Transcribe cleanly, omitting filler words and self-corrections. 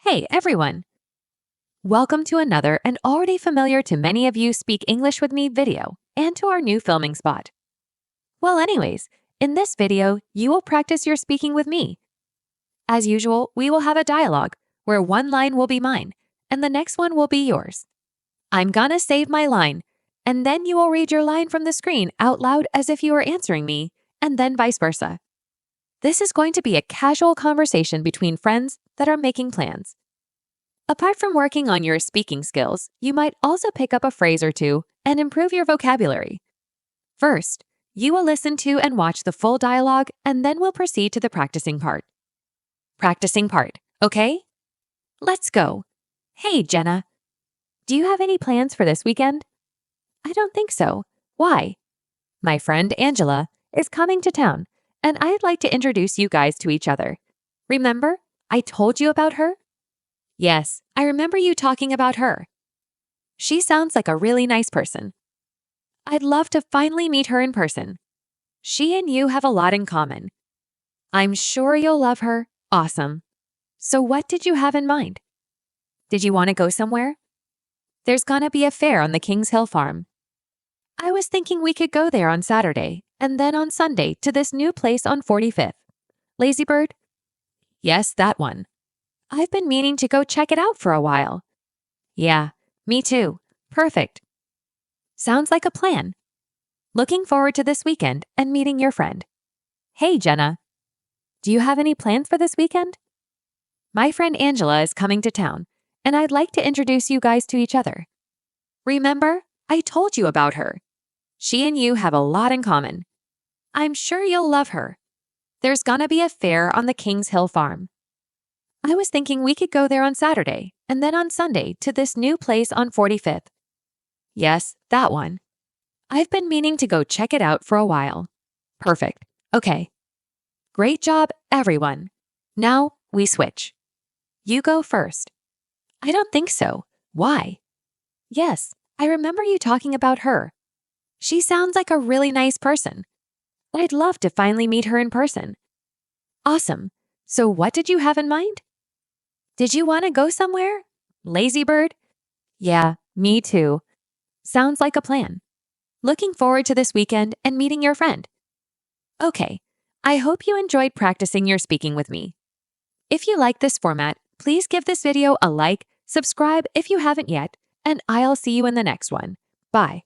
Hey, everyone! Welcome to another and already familiar to many of you Speak English with Me video and to our new filming spot. Well, anyways, in this video, you will practice your speaking with me. As usual, we will have a dialogue where one line will be mine and the next one will be yours. I'm gonna save my line, and then you will read your line from the screen out loud as if you were answering me, and then vice versa. This is going to be a casual conversation between friends that are making plans. Apart from working on your speaking skills, you might also pick up a phrase or two and improve your vocabulary. First, you will listen to and watch the full dialogue, and then we'll proceed to the practicing part. Practicing part, okay? Let's go. Hey, Jenna. Do you have any plans for this weekend? I don't think so. Why? My friend Angela is coming to town, and I'd like to introduce you guys to each other. Remember, I told you about her? Yes, I remember you talking about her. She sounds like a really nice person. I'd love to finally meet her in person. She and you have a lot in common. I'm sure you'll love her. Awesome. So what did you have in mind? Did you want to go somewhere? There's gonna be a fair on the Kings Hill farm. I was thinking we could go there on Saturday and then on Sunday to this new place on 45th. Lazy Bird? Yes, that one. I've been meaning to go check it out for a while. Yeah, me too. Perfect. Sounds like a plan. Looking forward to this weekend and meeting your friend. Hey, Jenna. Do you have any plans for this weekend? My friend Angela is coming to town, and I'd like to introduce you guys to each other. Remember, I told you about her. She and you have a lot in common. I'm sure you'll love her. There's gonna be a fair on the Kings Hill farm. I was thinking we could go there on Saturday and then on Sunday to this new place on 45th. Yes, that one. I've been meaning to go check it out for a while. Perfect. Okay. Great job, everyone. Now we switch. You go first. I don't think so. Why? Yes, I remember you talking about her. She sounds like a really nice person. I'd love to finally meet her in person. Awesome. So what did you have in mind? Did you want to go somewhere? Lazy Bird? Yeah, me too. Sounds like a plan. Looking forward to this weekend and meeting your friend. Okay, I hope you enjoyed practicing your speaking with me. If you like this format, please give this video a like, subscribe if you haven't yet, and I'll see you in the next one. Bye.